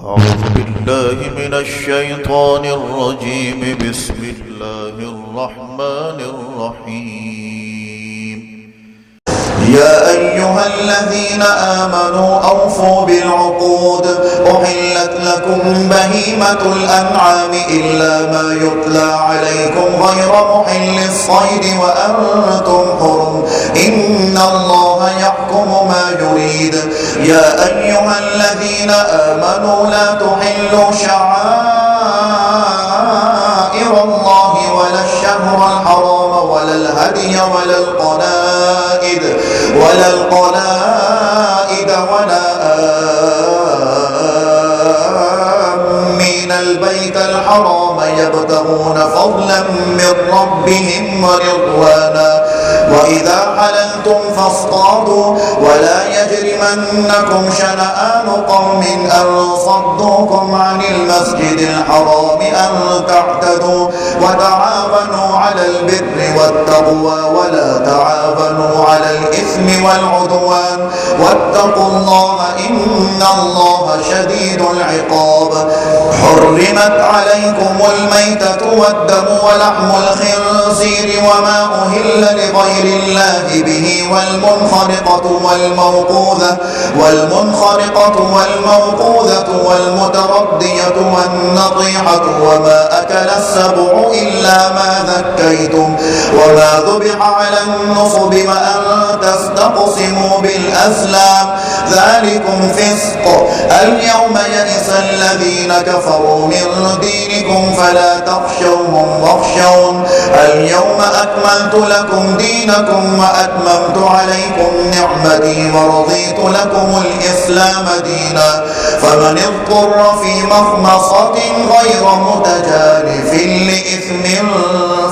أعوذ بالله من الشيطان الرجيم. بسم الله الرحمن الرحيم. يا أيها الذين آمنوا أوفوا بالعقود. أحلت لكم بهيمة الأنعام إلا ما يتلى عليكم غير محل الصيد وأنتم حرم. إن الله يحكم ما يريد. يا أيها الذين آمنوا لا تحلوا شعائر الله ولا الشهر الحرام ولا الهدي ولا القلائد ولا آمين البيت الحرام يبتغون فضلا من ربهم ورضوانا. وإذا حللتم فاصطادوا ولا يجرمنكم شنآن قوم أن صدوكم عن المسجد الحرام أن تعتدوا. وتعاونوا على البر والتقوى ولا تعاونوا على الإثم والعدوان. واتقوا الله إن الله شديد العقاب. حرمت عليكم الميتة والدم ولحم الخنزير وما أهل لغير الله به والمنخرقة والموقوذة والمتردية والنطيحة وما أكل السبع إلا ما ذكيتم وما ذبح على النصب وأن تستقسموا بالأزلام ذلكم فسق. اليوم يئس الذين كفروا من دينكم فلا تخشوهم واخشون. اليوم أكملت لكم دينكم وأتممت عليكم نعمتي ورضيت لكم الإسلام دينا. فمن اضطر في مخمصة غير متجانف لإثم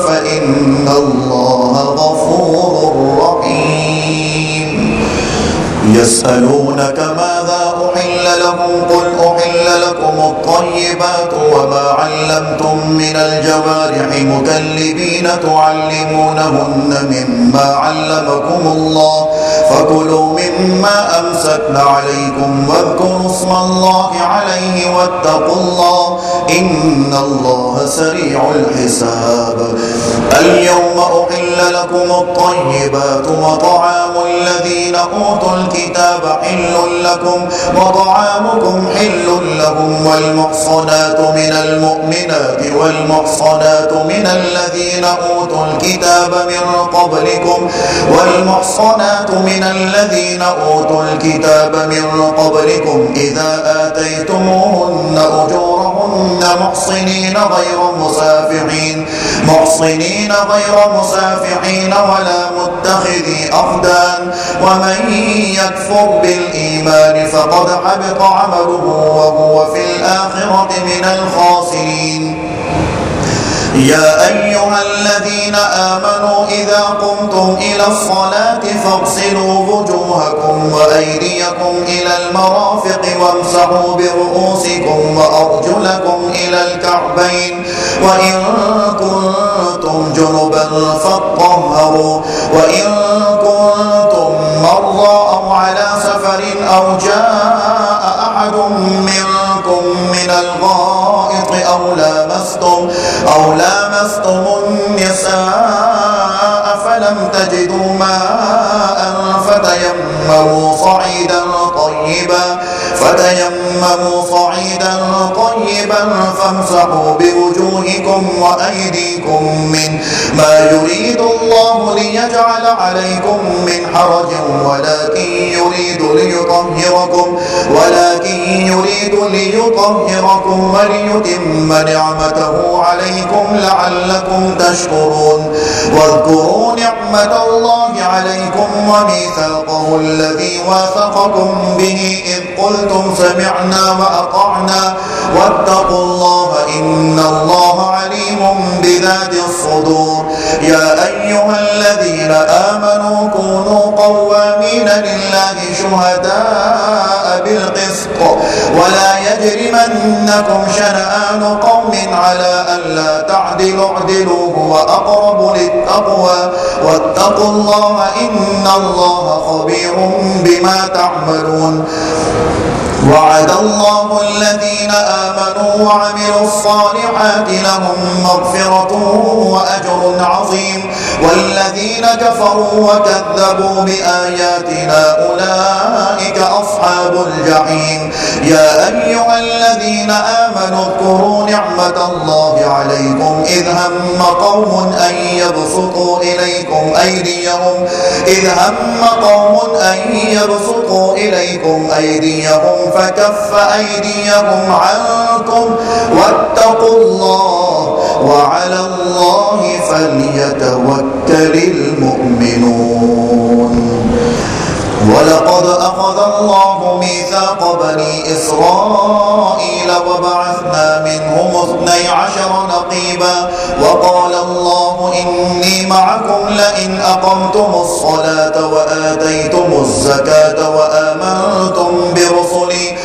فإن الله غفور رحيم. يسألونك ماذا أحل لهم قل أحل لكم الطيبات وما علمتم من الجوارح مكلبين تعلمونهن مما علمكم الله فكلوا مما أمسكن عليكم واذكروا اسم الله عليه واتقوا الله إن الله سريع الحساب. اليوم أحل لكم الطيبات وطعام الذين أوتوا الكتاب حل لكم وطعامكم حل لهم والمحصنات من المؤمنات والمحصنات من الذين أوتوا الكتاب من قبلكم إذا آتيتموهن أجورهن محصنين غير مسافحين ولا متخذي أخدان. ومن يكفر بالإيمان فقد حبط عمله وهو في الآخرة من الخاسرين. يا أيها الذين آمنوا إذا قمتم إلى الصلاة فاغسلوا وجوهكم وأيديكم إلى المرافق وامسحوا برؤوسكم وأرجلكم إلى الكعبين وإن كنتم جنبا فاطهروا وإن كنتم مرضى أو على سفر أو جاء أحد منكم من الغائط أو لامستم النساء فلم تجدوا ماء فتيمموا صعيدا طيبا فامسحوا بوجوهكم وأيديكم منه ما يريد الله ليجعل عليكم من حرج ولكن يريد ليطهركم وليتم نعمته عليكم لعلكم تشكرون. واذكروا نعمة الله عليكم وميثاقه الذي واثقكم به إذ قلتم سمعنا وأطعنا واتقوا الله إن الله عليم بذات الصدور. يا أيها الذين آمنوا كونوا قوامين لله شهداء بالقسط ولا يجرمنكم شنآن قوم على ألا تعدلوا اعدلوا هو أقرب للتقوى واتقوا الله إن الله خبير بما تعملون. وعد الله الذين آمنوا وعملوا الصالحات لهم مغفرة وأجر عظيم والذين كفروا وكذبوا بآياتنا أولئك أصحاب الجحيم يا أيها الذين آمنوا اذكروا نعمة الله عليكم إذ هم قوم أن يبسطوا إليكم أيديهم فكف أيديهم عنكم واتقوا الله وعلى الله فليتوكل المؤمنون ولقد أخذ الله ميثاق بني إسرائيل وبعثنا منهم 12 نقيبا وقال الله إني معكم لئن أقمتم الصلاة وآتيتم الزكاة وآمنتم برسلي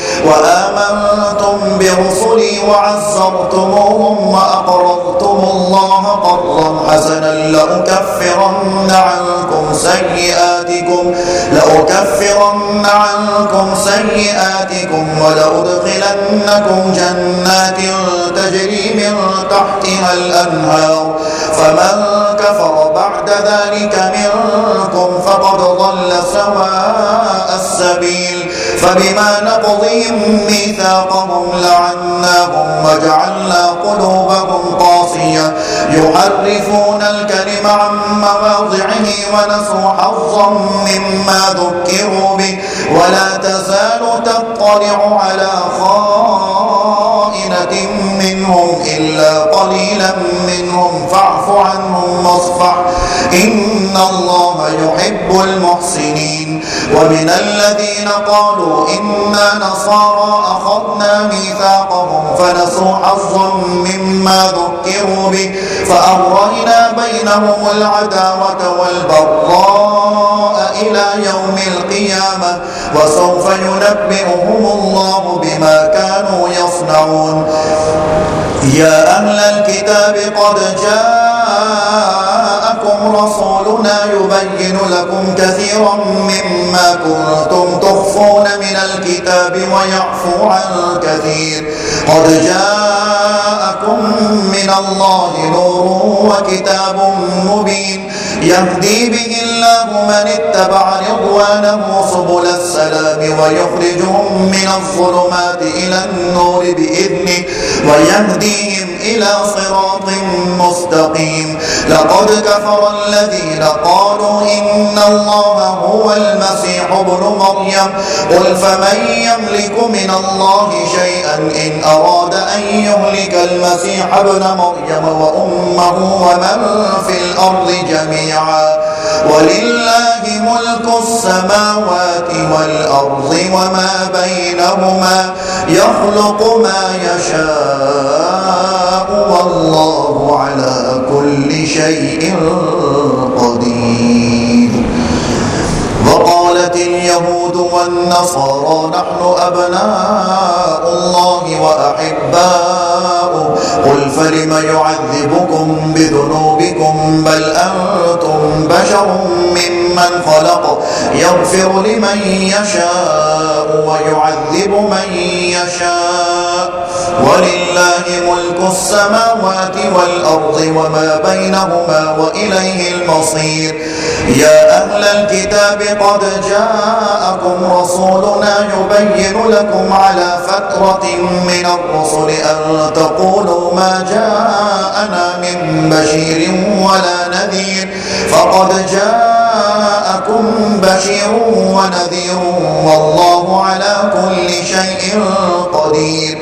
وعزرتموهم وأقرضتم الله قرضا حسنا لأكفرن عنكم سيئاتكم ولأدخلنكم جنات تجري من تحتها الأنهار فمن كفر بعد ذلك منكم فقد ضل سواء السبيل فبما نقضهم ميثاقهم لعناهم وجعلنا قلوبهم قاسية يحرفون الكلم عن مواضعه ونسوا حظا مما ذكروا به ولا تزال تطلع على خائنة منهم إلا قليلا منهم فاعف عنهم واصفح إن الله يحب المحسنين ومن الذين قالوا إنا نصارى أخذنا ميثاقهم فنسوا حظا مما ذكروا به فأغرينا بينهم العداوة والبغضاء إلى يوم القيامة وسوف ينبئهم الله بما كانوا يصنعون يا أهل الكتاب قد جاءكم رسولنا يبين لكم كثيرا مما كنتم تخفون من الكتاب ويعفو عن كثير قد جاءكم من الله نور وكتاب مبين يهدي به الله من اتبع رضوانه سبل السلام ويخرجهم من الظلمات إلى النور بإذنه ويهديهم إلى صراط مستقيم لقد كفر الذين قالوا إن الله هو المسيح ابن مريم قل فمن يملك من الله شيئا إن أراد أن يهلك المسيح ابن مريم وأمه ومن في الأرض جميعا ولله ملك السماوات والأرض وما بينهما يخلق ما يشاء والله على كل شيء قدير وقالت اليهود والنصارى نحن أبناء الله وأحباؤه قل فلم يعذبكم بذنوبكم بل أنتم بشر ممن خلق يغفر لمن يشاء ويعذب من يشاء ولله ملك السماوات والأرض وما بينهما وإليه المصير يا أهل الكتاب قد جاءكم رسولنا يبين لكم على فترة من الرسل أن تقولوا ما جاءنا من بشير ولا نذير فقد جاءكم بشير ونذير والله على كل شيء قدير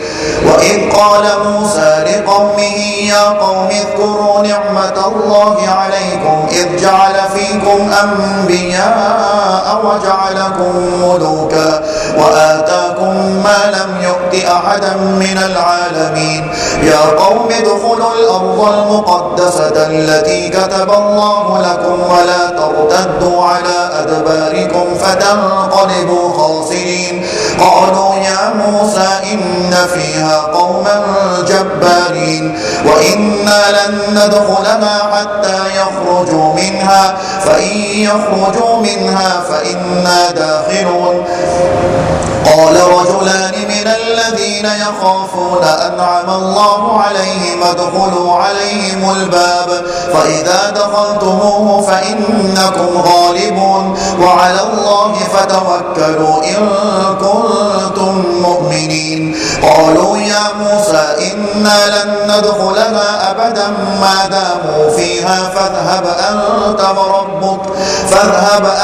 وإذ قال موسى لقومه يا قوم اذكروا نعمة الله عليكم إذ جعل فيكم أنبياء وجعلكم ملوكا وآتاكم ما لم يؤت أحدا من العالمين يا قوم ادخلوا الأرض المقدسة التي كتب الله لكم ولا ترتدوا على أدباركم فتنقلبوا خاسرين قالوا يا موسى إن فيها قوما جبارين وإنا لن ندخلها حتى يخرجوا منها فإن يخرجوا منها فإنا داخلون. قال رجلان من الذين يخافون أنعم الله عليهم ادخلوا عليهم الباب فإذا دخلتموه فإنكم غالبون وعلى الله فتوكلوا إن كنتم مؤمنين. قالوا يا موسى إنا لن ندخلها أبدا ما داموا فيها فاذهب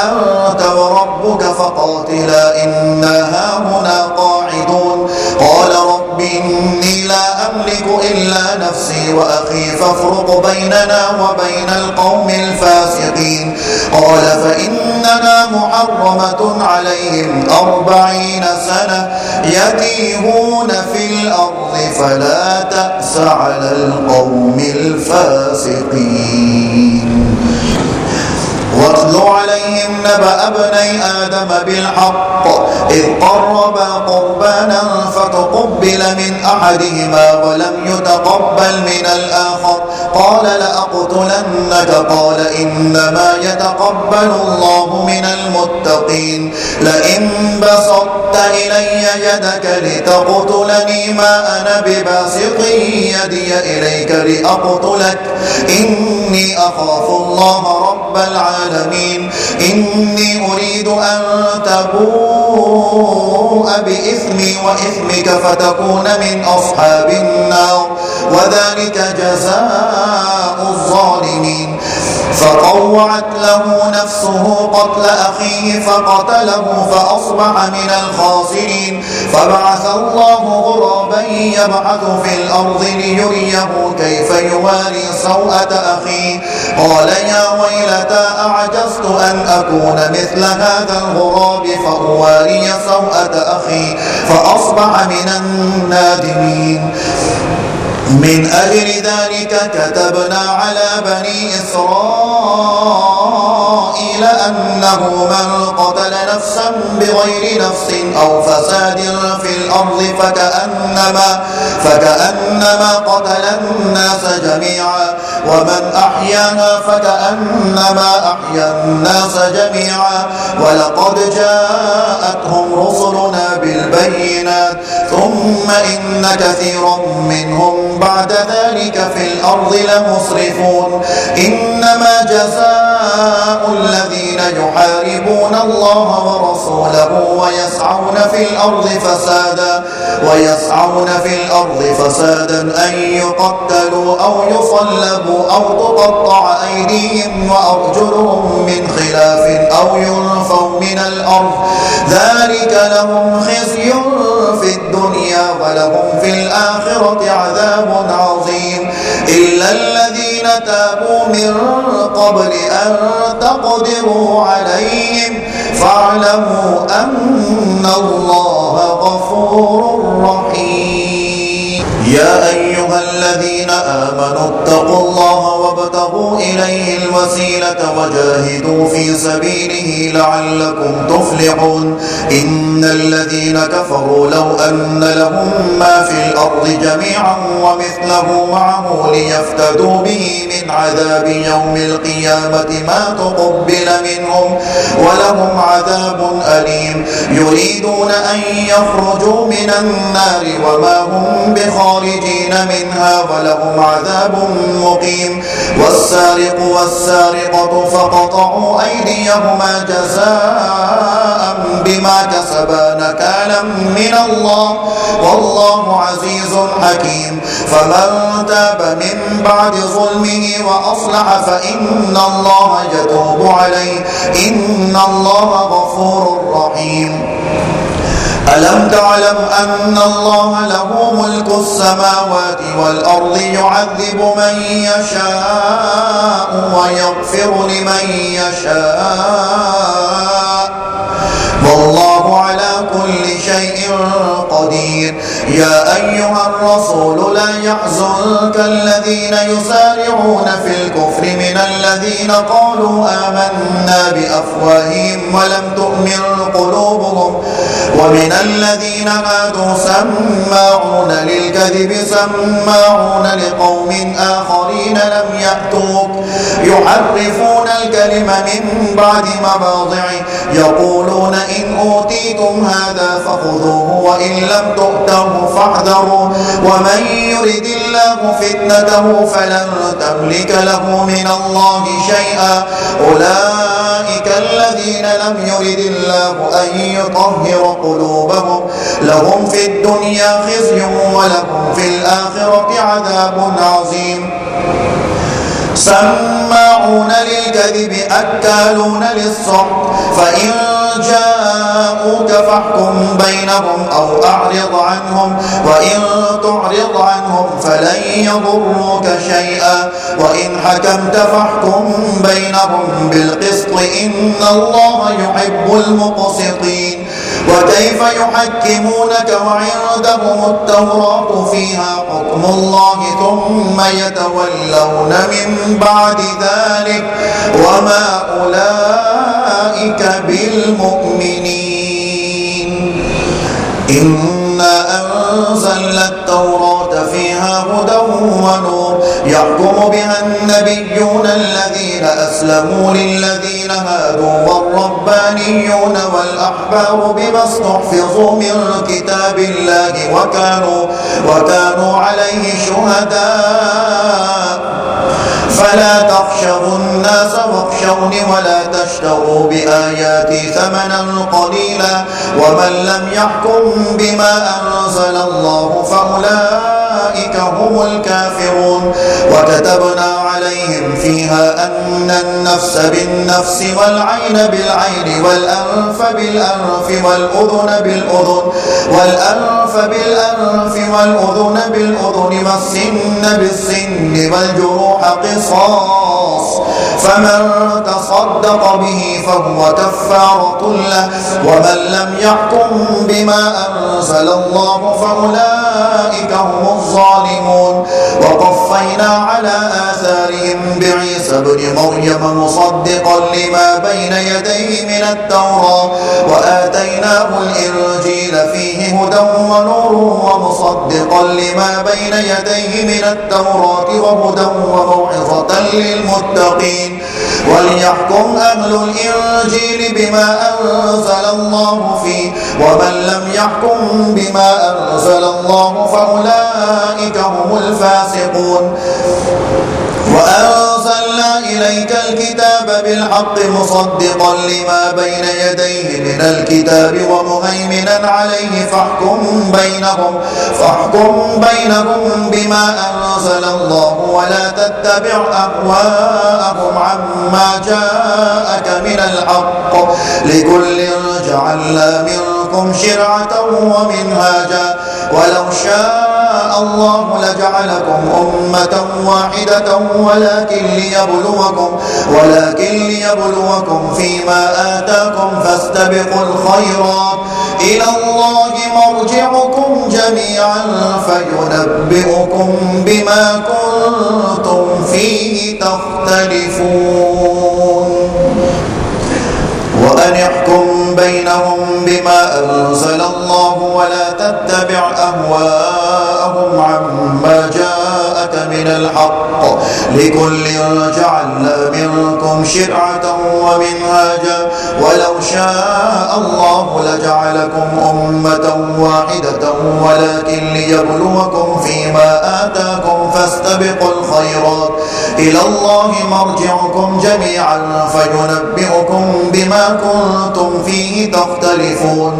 أنت وربك فقاتلا إنا هاهنا قاعدون. قال رب إني لا أملك إلا نفسي وأخي فافرق بيننا وبين القوم الفاسقين. قال فإننا محرمة عليهم 40 سنة يتيهون في الأرض فلا تأس على القوم الفاسقين. واتل عليهم نبأ ابني آدم بالحق إذ قربا قربانا فتقبل من أحدهما ولم يتقبل من الآخر قال لأقتلنك قال إنما يتقبل الله من المتقين. لئن بسطت إلي يدك لتقتلني ما أنا بباسط يدي إليك لأقتلك إني أخاف الله رب العالمين. إني أريد أن تبوء بإثمي وإثمك فتكون من أصحاب النار وذلك جزاء الظالمين. فطوعت له نفسه قتل أخيه فقتله فأصبح من الخاسرين. فبعث الله غرابا يبحث في الأرض ليريه كيف يواري سوءة أخيه قال يا ويلتى أعجزت أن أكون مثل هذا الغراب فأواري سوءة أخي فأصبح من النادمين. من أجل ذلك كتبنا على بني إسرائيل أنه من قتل نفسا بغير نفس أو فساد في الأرض فكأنما قتل الناس جميعا ومن أحياها فكأنما أحيا الناس جميعا. ولقد جاءتهم رسلنا بالبينات ثم إن كثيرا منهم بعد ذلك في الأرض لمسرفون. إنما جزاء الذين يحاربون الله ورسوله ويسعون في الأرض فسادا أن يقتلوا أو يصلبوا أو تقطع أيديهم وأرجلهم من خلاف أو ينفوا من الأرض ذلك لهم خزي في الدنيا ولهم في الآخرة عذاب عظيم. إلا الذين تابوا من قبل أن تقدروا عليهم فاعلموا أن الله غفور رحيم. يا أيها الذين آمنوا اتقوا الله وابتغوا إليه الوسيلة وجاهدوا في سبيله لعلكم تفلحون. إن الذين كفروا لو أن لهم ما في الأرض جميعا ومثله معه ليفتدوا به من عذاب يوم القيامة ما تقبل منهم ولهم عذاب أليم. يريدون أن يخرجوا من النار وما هم بخارجين منها ولهم عذاب مقيم. والسارق والسارقة فقطعوا أيديهما جزاء بما كسبا نكالا من الله والله عزيز حكيم. فمن تاب من بعد ظلمه وأصلح فإن الله يتوب عليه إن الله غفور رحيم. ألم تعلم أن الله له ملك السماوات والأرض يعذب من يشاء ويغفر لمن يشاء والله على كل شيء قدير. يا أيها الرسول لا يحزنك الذين يسارعون في الكفر من الذين قالوا آمنا بأفواههم ولم تؤمن قلوبهم ومن الذين هادوا سماعون للكذب سماعون لقوم آخرين لم يأتوك يحرفون الكلم من بعد مواضعه يقولون إن أوتيتم هذا فخذوه وإن لم تؤتوه فاحذروا ومن يرد الله فتنته فلن تملك له من الله شيئا أولئك الذين لم يرد الله أن يطهر قلوبهم لهم في الدنيا خزي ولهم في الآخرة عذاب عظيم. سماعون للكذب أكالون للسحت فإن جاءوك فاحكم بينهم أو أعرض عنهم وإن تعرض عنهم فلن يضروك شيئا وإن حكمت فاحكم بينهم بالقسط إن الله يحب المقسطين. وكيف يحكمونك وعندهم التوراة فيها حكم الله ثم يتولون من بعد ذلك وما أولئك بالمؤمنين. إنا أنزلنا التوراة فيها هدى ونور يحكم بها النبيون الذين أسلموا للذين هادوا والربانيون والأحبار بما استحفظوا من كتاب الله وكانوا عليه شهداء فلا تخشوا الناس واخشون ولا تشتروا بآياتي ثمنا قليلا ومن لم يحكم بما أنزل الله فأولئك هم الكافرون. وكتبنا عليهم فيها أن النفس بالنفس والعين بالعين والأنف بالأنف والأذن بالأذن والسن بالسن والجروح قصاص فمن تصدق به فهو كفارة له ومن لم يحكم بما أنزل الله فأولئك هم الظالمون. وقفينا على آثارهم بعيسى ابن مريم مصدقا لما بين يديه من التوراة وآتيناه الإنجيل فيه هدى ونور ومصدقا لما بين يديه من التوراة وهدى وموعظة للمتقين. وليحكم أهل الإنجيل بما أنزل الله فيه ومن لم يحكم بما أنزل الله فأولئك هم الفاسقون. وأنزلنا إليك الكتاب بالحق مصدقا لما بين يديه من الكتاب ومهيمنا عليه فاحكم بينهم بما أنزل الله ولا تتبع أهواءهم عما جاءك من الحق لكل جعلنا منكم شرعة ومنهاجا ولو شاء الله لجعلكم أمة واحدة ولكن ليبلوكم فيما آتاكم فاستبقوا الخيرات إلى الله مرجعكم جميعا فينبئكم بما كنتم فيه تختلفون. وأن يحكم بينهم بما أنزل الله ولا تتبع أهواءهم عما جاءك من الحق لكل جعلنا منكم شرعة ومنهاجا ولو شاء الله لجعلكم أمة واحدة ولكن ليبلوكم فيما آتاكم فاستبقوا الخيرات إلى الله مرجعكم جميعا فينبئكم بما كنتم فيه تختلفون.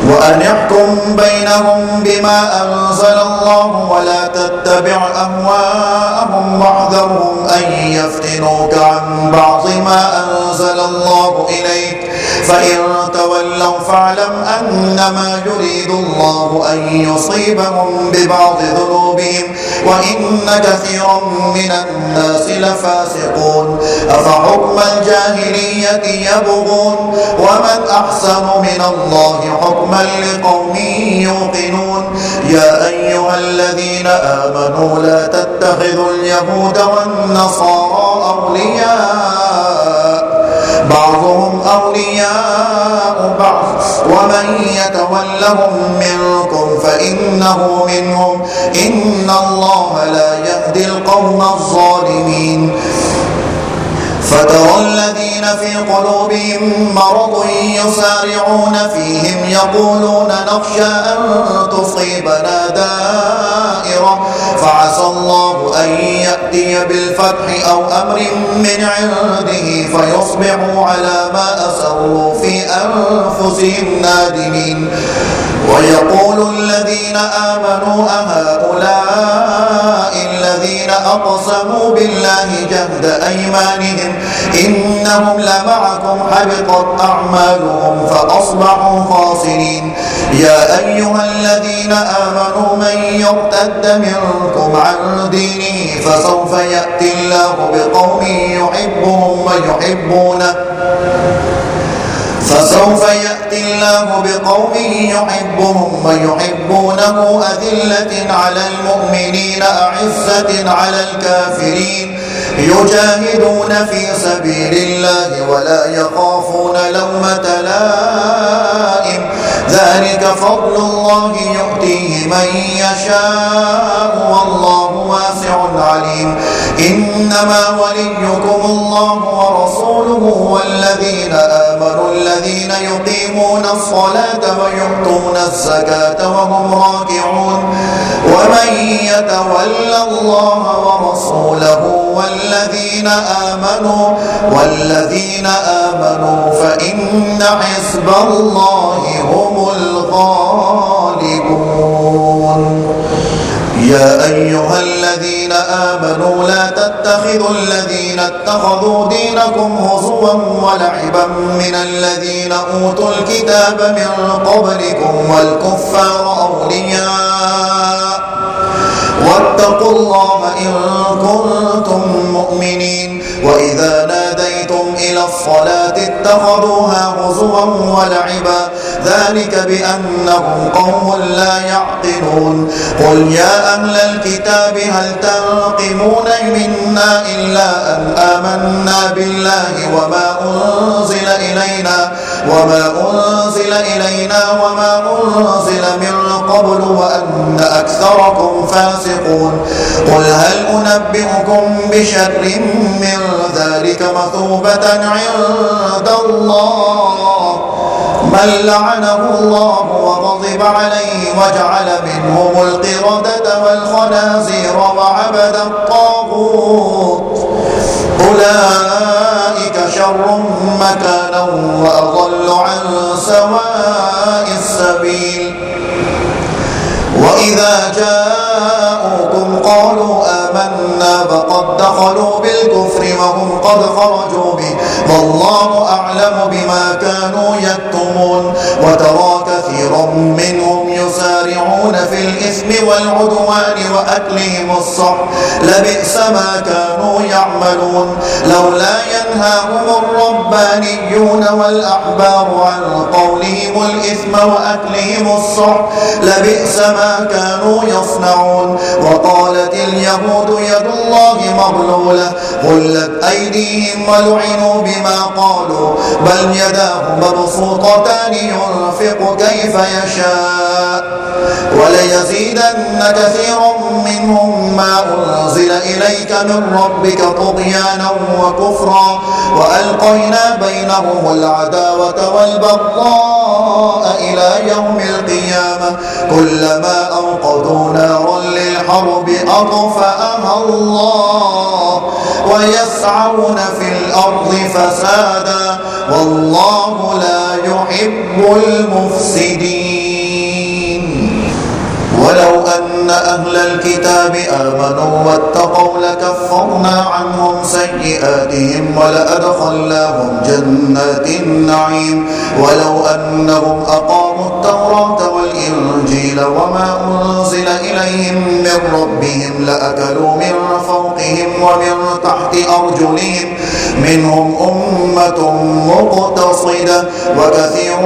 وأن يحكم بينهم بما أنزل الله ولا تتبع أهواءهم واحذرهم أن يفتنوك عن بعض ما أنزل الله إليك فإن تولوا فاعلم أنما يريد الله أن يصيبهم ببعض ذنوبهم وإن كثيرا من الناس لفاسقون أفحكم الجاهلية يبغون ومن أحسن من الله حكما لقوم يوقنون يا أيها الذين آمنوا لا تتخذوا اليهود والنصارى أولياء بعضهم أولياء بعض ومن يتولهم منكم فإنه منهم إن الله لا يهدي القوم الظالمين فترى الذين في قلوبهم مرض يسارعون فيهم يقولون نخشى أن تصيبنا دائرة فعسى الله أن يأتي بالفتح أو أمر من عنده فيصبحوا على ما أسروا في أنفسهم نادمين ويقول الذين آمنوا أهؤلاء الذين أقسموا بالله جهد أيمانهم إنهم لمعكم حبطت أعمالهم فأصبحوا خاسرين يا أيها الذين آمنوا من يرتد منكم عن دينه فسوف يأتي الله بقوم يحبهم ويحبونه ويحبونه أذلة على المؤمنين أعزة على الكافرين يجاهدون في سبيل الله ولا يخافون لومة لائم ذلك فضل الله يؤتيه من يشاء والله واسع عليم إنما وليكم الله ورسوله والذين آمنوا الذين يقيمون الصلاة ويؤتون الزكاة وهم راكعون ومن يتول الله ورسوله والذين آمنوا فإن حزب الله هم الغالبون يا أيها الذين آمنوا لا تتخذوا الذين اتخذوا دينكم هزوا ولعبا من الذين أوتوا الكتاب من قبلكم والكفار أولياء واتقوا الله إن كنتم مؤمنين وإذا ناديتم إلى الصلاة اتخذوها هزوا ولعبا ذلك بأنهم قوم لا يعقلون قل يا أهل الكتاب هل تنقمون منا إلا أن آمنا بالله وما أنزل إلينا وما أنزل من قبل وأن أكثركم فاسقون قل هل أنبئكم بشر من ذلك مثوبة عند الله من لعنه الله وغضب عليه وجعل منهم القردة والخنازير وعبد الطاغوت أولئك شر مكانا وأضل عن سواء السبيل وإذا جاءوكم قالوا آمنا فقد دخلوا بالكفر وهم قد خرجوا به والله أعلم بما كانوا يكتمون وترى كثيرا منهم يسارعون في الإثم والعدوان وأكلهم السحت لبئس ما كانوا يعملون لولا ينهاهم الربانيون والأحبار عن قولهم الإثم وأكلهم السحت لبئس ما كانوا يصنعون وقالت اليهود يد الله مغلولة غلت أيديهم ولعنوا بما قالوا بل يداه مبسوطتان ينفق كيف يشاء وليزيدن كثيرا منهم ما أنزل إليك من ربك طغيانا وكفرا وألقينا بينهم العداوة والبغضاء إلى يوم القيامة كلما أوقدوا نارا للحرب أطفأها الله ويسعون في الأرض فسادا والله لا يحب المفسدين ولو أن أهل الكتاب آمنوا واتقوا لكفرنا عنهم سيئاتهم ولأدخلناهم جنات النعيم ولو أنهم أقاموا التوراة والإنجيل وما أنزل إليهم من ربهم لأكلوا من فوقهم ومن تحت أرجلهم منهم أمة مقتصدة وكثير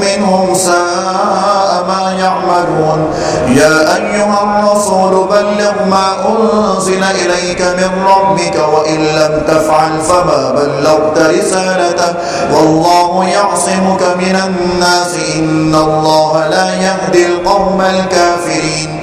منهم ساء ما يعملون يا أيها الرسول بلغ ما أنزل إليك من ربك وإن لم تفعل فما بلغت رسالته والله يعصمك من الناس إن الله لا يهدي القوم الكافرين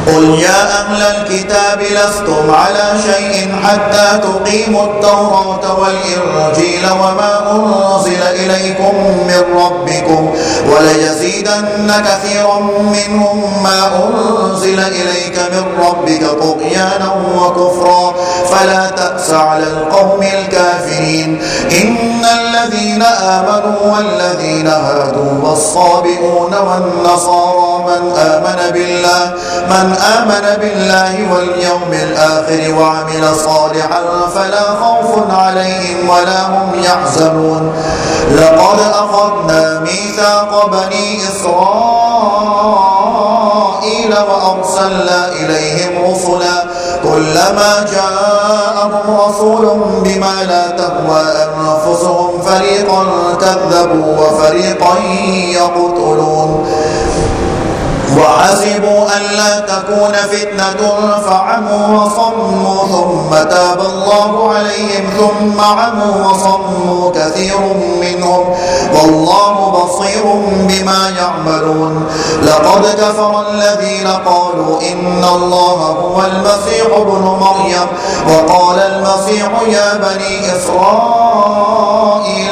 قل يا أهل الكتاب لستم على شيء حتى تقيموا التوراة والإنجيل وما أنزل إليكم من ربكم وليزيدن كثيرا منهم ما أنزل إليك من ربك طغيانا وكفرا فلا تأس على القوم الكافرين إن الذين آمنوا والذين هادوا والصابئون والنصارى من آمن بالله واليوم الآخر وعمل صالحا فلا خوف عليهم ولا هم يحزنون لقد أخذنا ميثاق بني إسرائيل وأرسلنا إليهم رسلا كلما جاءهم رسول بما لا تهوى أنفسهم فريقا كذبوا وفريقا يقتلون وحسبوا ألا تكون فتنة فعموا وصموا ثم تاب الله عليهم ثم عموا وصموا كثير منهم والله بصير بما يعملون لقد كفر الذين قالوا إن الله هو المسيح ابن مريم وقال المسيح يا بني إسرائيل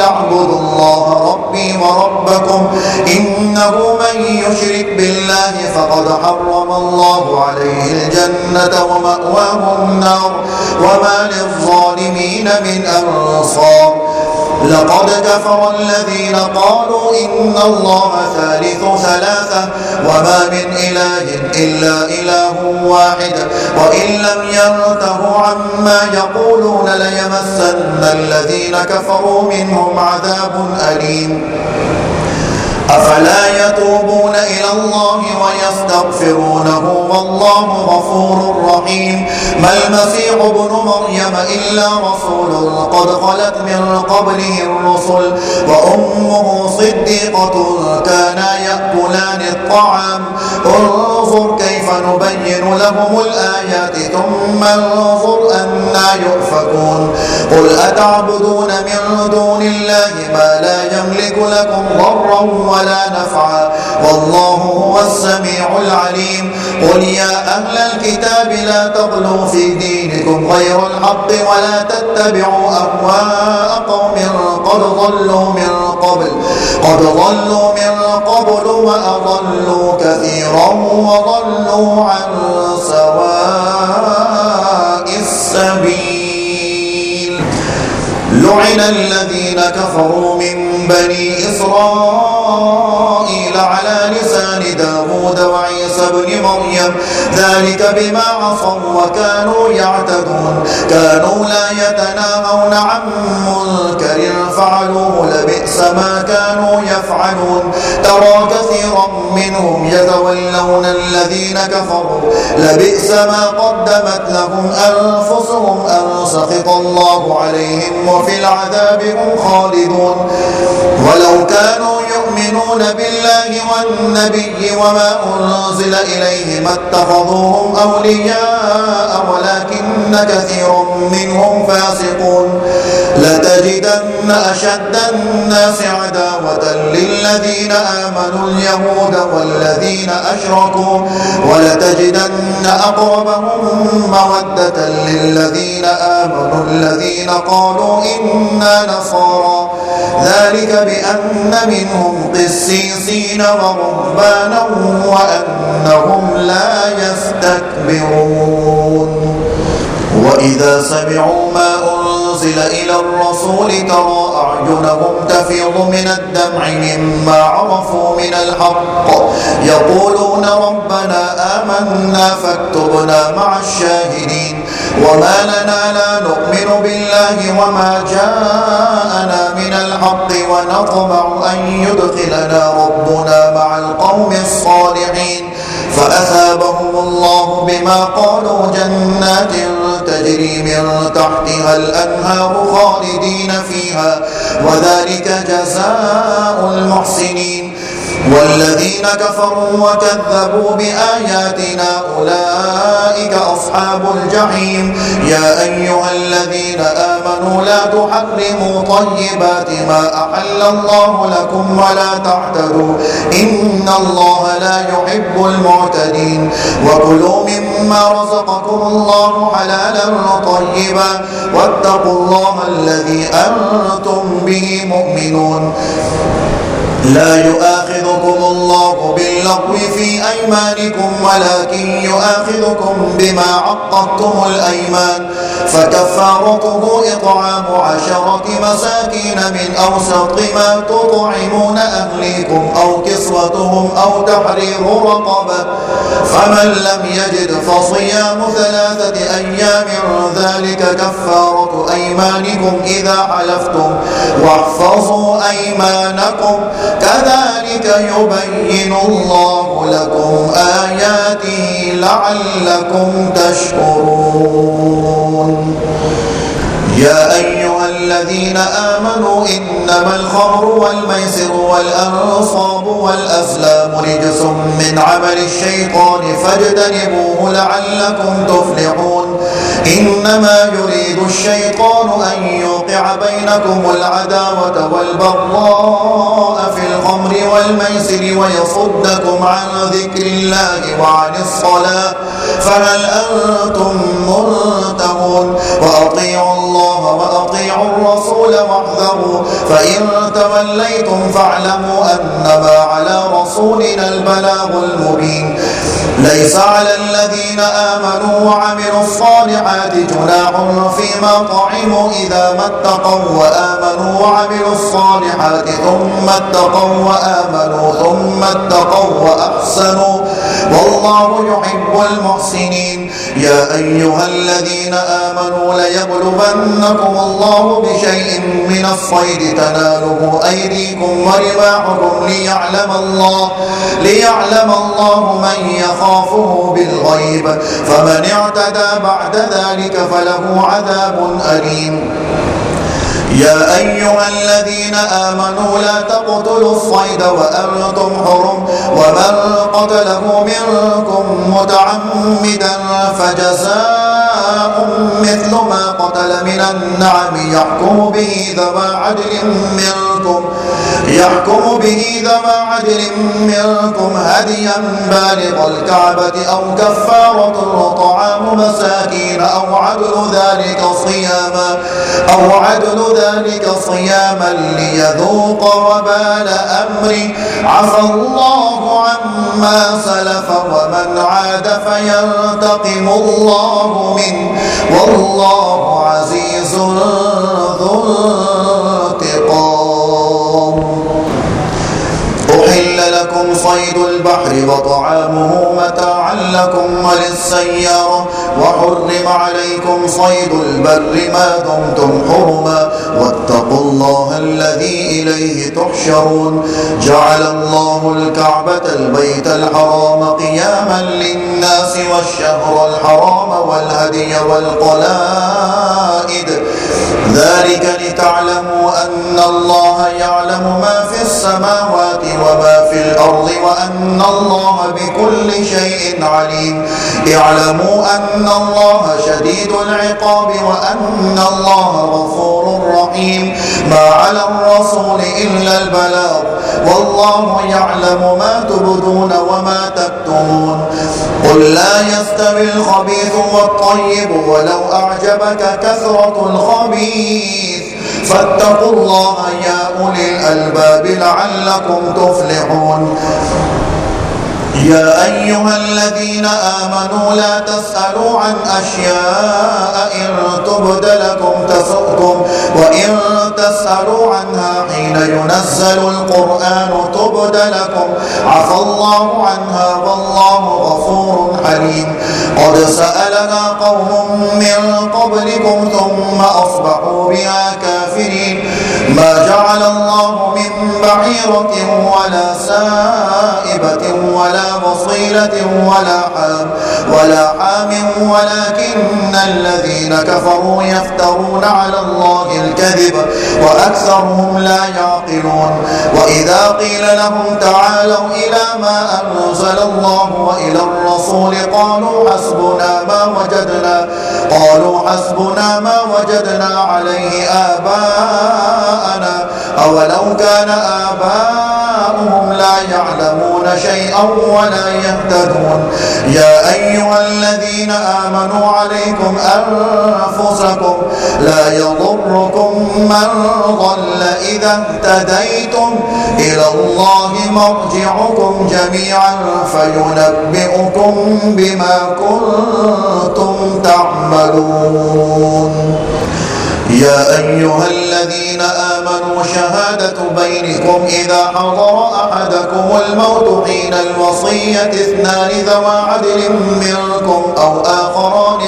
اعبدوا الله ربي وربكم إنه من يشرك بالله فقد حرم الله عليه الجنة ومأواه النار وما للظالمين من أنصار لقد كفر الذين قالوا إن الله ثالث ثلاثة وما من إله إلا إله واحد وإن لم ينتهوا عما يقولون ليمسن الذين كفروا منهم عذاب أليم أفلا يتوبون إلى الله ويستغفرونه والله غفور رحيم ما المسيح ابن مريم إلا رسول قد خلت من قبله الرسل وأمه صديقة كانا يأكلان الطعام انظر كيف نبين لهم الآيات ثم انظر أنا يؤفكون قل أتعبدون من دون الله ما لا يملك لكم ضرا ولا نفعا والله هو السميع العليم قل يا أهل الكتاب لا تغلوا في دينكم غير الحق ولا تتبعوا أهواء قوم قد ضلوا من قبل وأضلوا كثيرا وضلوا عن سواء السبيل لعن الذين كفروا من بني إسرائيل على لسان داود وعيسى بن مريم ذلك بما عصوا وكانوا يعتدون كانوا لا يتناهون عن منكر فعلوه لبئس ما كانوا يفعلون ترى كثيرا منهم يتولون الذين كفروا لبئس ما قدمت لهم أنفسهم أن سخط الله عليهم وفي العذاب هم خالدون ولو كانوا يؤمنون بالله والنبي وما أنزل إليه ما اتخذوهم أولياء ولكن كثير منهم فاسقون لتجدن أشد الناس عداوة للذين آمنوا اليهود والذين أشركوا ولتجدن أقربهم مودة للذين آمنوا الذين قالوا إنا نصارى ذلك بأن منهم قسيسين ورهبانا وأنهم لا يستكبرون وإذا سمعوا ما أنزل إلى الرسول ترى أعينهم تفيض من الدمع مما عرفوا من الحق يقولون ربنا آمنا فاكتبنا مع الشاهدين وما لنا لا نؤمن بالله وما جاءنا من الحق ونطمع أن يدخلنا ربنا مع القوم الصالحين فأثابهم الله بما قالوا جنات تجري من تحتها الأنهار خالدين فيها وذلك جزاء المحسنين والذين كفروا وكذبوا بآياتنا أولئك أصحاب الجحيم يا أيها الذين آمنوا لا تحرموا طيبات ما أحل الله لكم ولا تعتدوا إن الله لا يحب المعتدين وكلوا مما رزقكم الله حلالا طيبا واتقوا الله الذي أنتم به مؤمنون لا يؤاخذكم الله باللغو في أيمانكم ولكن يؤاخذكم بما عقدتم الأيمان فكفارته إطعام 10 مساكين من أوسط ما تطعمون أهليكم أو كسوتهم أو تحرير رقبة فمن لم يجد فصيام 3 أيام ذلك كفارة أيمانكم إذا حلفتم واحفظوا أيمانكم كذلك يبين الله لكم آياته لعلكم تشكرون يا أيها الذين آمنوا إنما الخمر والميسر والأنصاب والأزلام رجس من عمل الشيطان فاجتنبوه لعلكم تفلحون إنما يريد الشيطان أن يوقع بينكم العداوة والبغضاء في الخمر والميسر ويصدكم عن ذكر الله وعن الصلاة فهل أنتم منتهون وأطيعوا الله وأطيعوا الرسول واحذروا فإن توليتم فاعلموا أنما على رسولنا البلاغ المبين ليس على الذين آمنوا وعملوا الصالحات جناح فيما طعموا إذا ما اتقوا وآمنوا وعملوا الصالحات ثم اتقوا وآمنوا ثم اتقوا وأحسنوا والله يحب المحسنين يا أيها الذين آمنوا ليبلغنكم الله بشيء من الصيد تناله أيديكم ورماحكم ليعلم الله من يخافه بالغيب فمن اعتدى بعد ذلك فله عذاب أليم يا أيها الذين آمنوا لا تقتلوا الصيد وأنتم حرم ومن قتله منكم متعمدا فجزاء مثل ما قتل من النعم يحكم به ذوى عدل منكم هديا بالغ الكعبة أو كفارة طعام مساكين أو عدل ذلك صياما ليذوق وبال أمره عفى الله عما سلف ومن عاد فينتقم الله منه والله عزيز ذو انتقام أحل لكم صيد البحر وطعامه متاعا لكم وللسيارة وحرم عليكم صيد البر ما دمتم حرما واتقوا الله الذي إليه تحشرون جعل الله الكعبة البيت الحرام قياما للناس والشهر الحرام والهدي والقلائد ذلك لتعلموا أن الله يعلم ما في السماوات وما في الأرض وأن الله بكل شيء عليم اعلموا أن الله شديد العقاب وأن الله غفور رحيم ما على الرسول إلا البلاغ والله يعلم ما تبدون وما تكتمون قل لا يستوي الخبيث والطيب ولو أعجبك كثرة الخبيث فاتقوا الله يا أولي الألباب لعلكم تفلحون يا أيها الذين آمنوا لا تسألوا عن أشياء إن تبد لكم تسؤكم وإن تسألوا عنها حين ينزل القرآن تبد لكم عفى الله عنها والله غفور حليم. قد سألها قوم من قبلكم ثم أصبحوا بها كافرين. ما جعل الله من بعيرة ولا سائبة ولا وصيلة ولا حام ولكن الذين كفروا يفترون على الله الكذب وأكثرهم لا يعقلون. وإذا قيل لهم تعالوا إلى ما أنزل الله وإلى الرسول قالوا حسبنا ما وجدنا عليه آباءنا أولو كان آباؤهم لا يعلمون شيئا ولا يهتدون. يا أيها الذين آمنوا عليكم أنفسكم لا يضركم من ضل إذا اهتديتم إلى الله مرجعكم جميعا فينبئكم بما كنتم تعملون. يا أيها الذين آمنوا شهادة بينكم إذا حضر أحدكم الموت حين الوصية اثنان ذوى عدل منكم أو آخران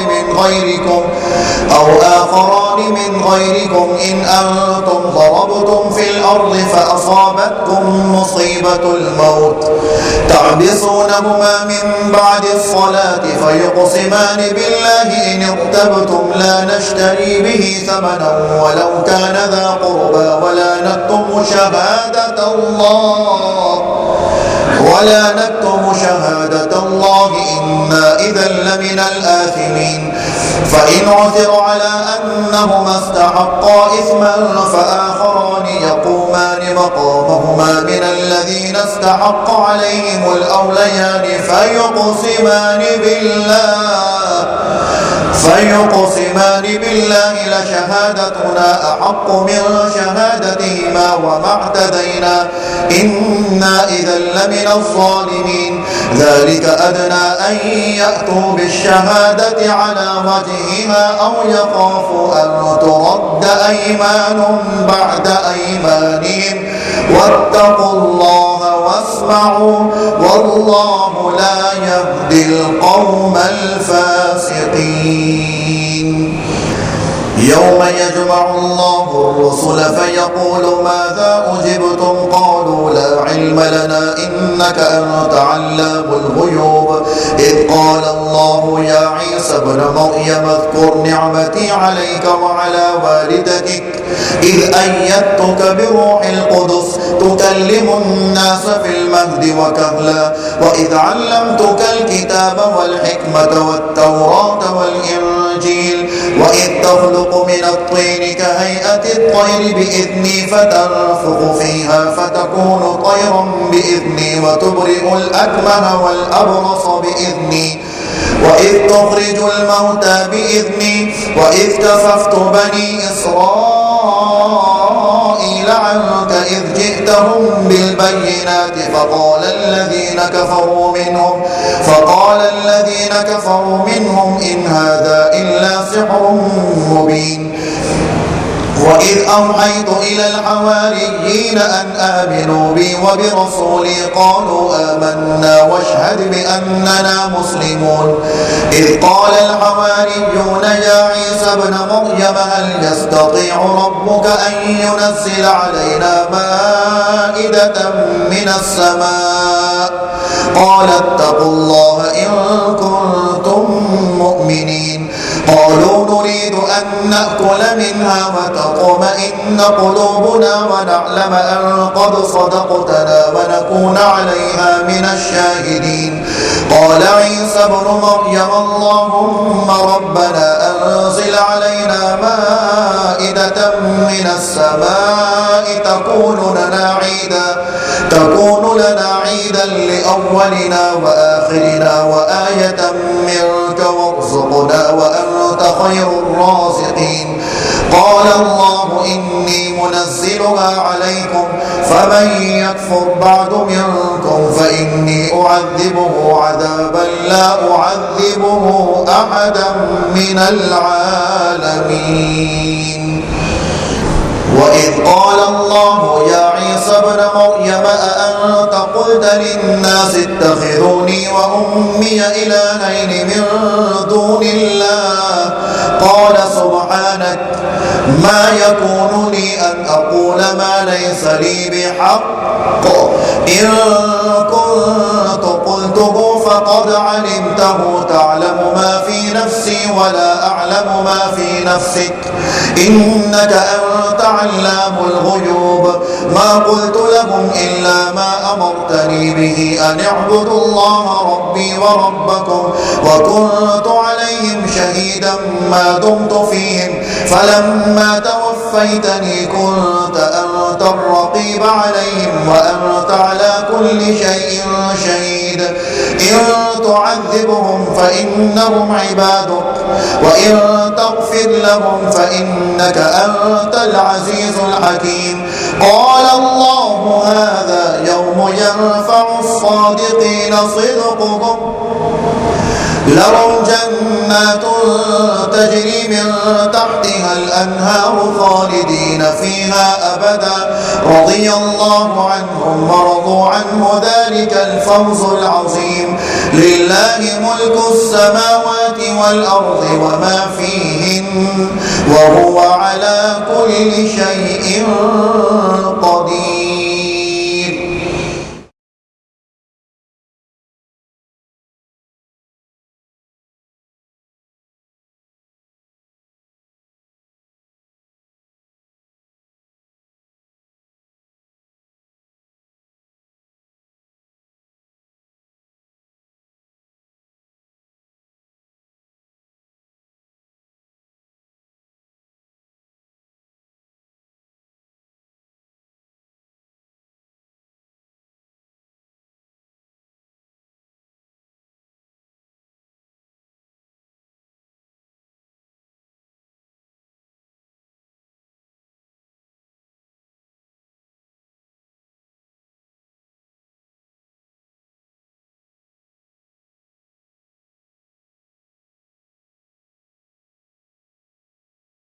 من غيركم إن أنتم ضربتم في الأرض فأصابتكم مصيبة الموت تعبسونهما من بعد الصلاة فيقسمان بالله إن ارتبتم لا نشتري به ثمنا ولو كان ذا قربى ولا نكتم شهادة الله إنا إذا لمن الآثمين. فإن عثر على أنهما استحقا إثما فآخران يقومان مقامهما من الذين استحق عليهم الأوليان فيقسمان بالله لشهادتنا أحق من شهادتهما وما اعتدينا إنا إذا لمن الظالمين. ذلك أدنى أن يأتوا بالشهادة على وجهها أو يخافوا أن ترد أيمان بعد أيمانهم واتقوا الله واسمعوا والله لا يهدي القوم الفاسقين. يوم يجمع الله الرسل فيقول ماذا أجبتم قالوا لا علم لنا إنك أنت علام الغيوب. إذ قال الله يا عيسى ابن مريم اذكر نعمتي عليك وعلى والدتك إذ أيدتك بروح القدس تكلم الناس في المهد وكهلا وإذ علمتك الكتاب والحكمة والتوراة والإنجيل وإذ تخلق من الطين كهيئة الطير بإذني فتنفخ فيها فتكون طيرا بإذني وتبرئ الأكمه والأبرص بإذني وإذ تخرج الموتى بإذني وإذ كففت بني إسرائيل عنك إذ جئتهم بالبينات فقال الذين كفروا منهم إن هذا إلا سحر مبين. وإذ أوحيت إلى الحواريين أن آمنوا بي وبرسولي قالوا آمنا واشهد بأننا مسلمون. إذ قال الحواريون يا عيسى ابن مريم هل يستطيع ربك أن ينزل علينا مائدة من السماء قال اتقوا الله إن كنتم مؤمنين. قالوا نريد أن نأكل منها وتطمئن قلوبنا ونعلم أن قد صدقتنا ونكون عليها من الشاهدين. قال عيسى ابن مريم اللهم ربنا أنزل علينا مائدة من السماء تكون لنا عيدا لأولنا وآخرنا وآية منك وارزقنا وأنت خير الرازقين. قال الله إني منزلها عليكم فمن يكفر بعد منكم فإني أعذبه عذابا لا أعذبه أحدا من العالمين. وإذ قال الله يا عيسى ابن مريم أأنت قلت للناس اتخذوني وأمي إلهين من دون الله قال سبحانك ما يكون لي أن أقول ما ليس لي بحق إن كنت قلته فقد علمته تعلم ما في نفسي ولا أعلم ما في نفسك إنك أنت علام الغيوب. ما قلت لهم إلا ما أمرتني به أن اعبدوا الله ربي وربكم وكنت عليهم شهيدا ما دمت فيهم فلما توفيتني كنت أنت الرقيب عليهم وأنت على كل شيء شهيد. إن تعذبهم فإنهم عبادك وإن تغفر لهم فإنك أنت العزيز الحكيم. قال الله هذا يوم ينفع الصادقين صدقهم لهم جنات تجري من تحتها الأنهار خالدين فيها أبدا رضي الله عنهم ورضوا عنه ذلك الفوز العظيم. لله ملك السماوات والأرض وما فيهن وهو على كل شيء قدير.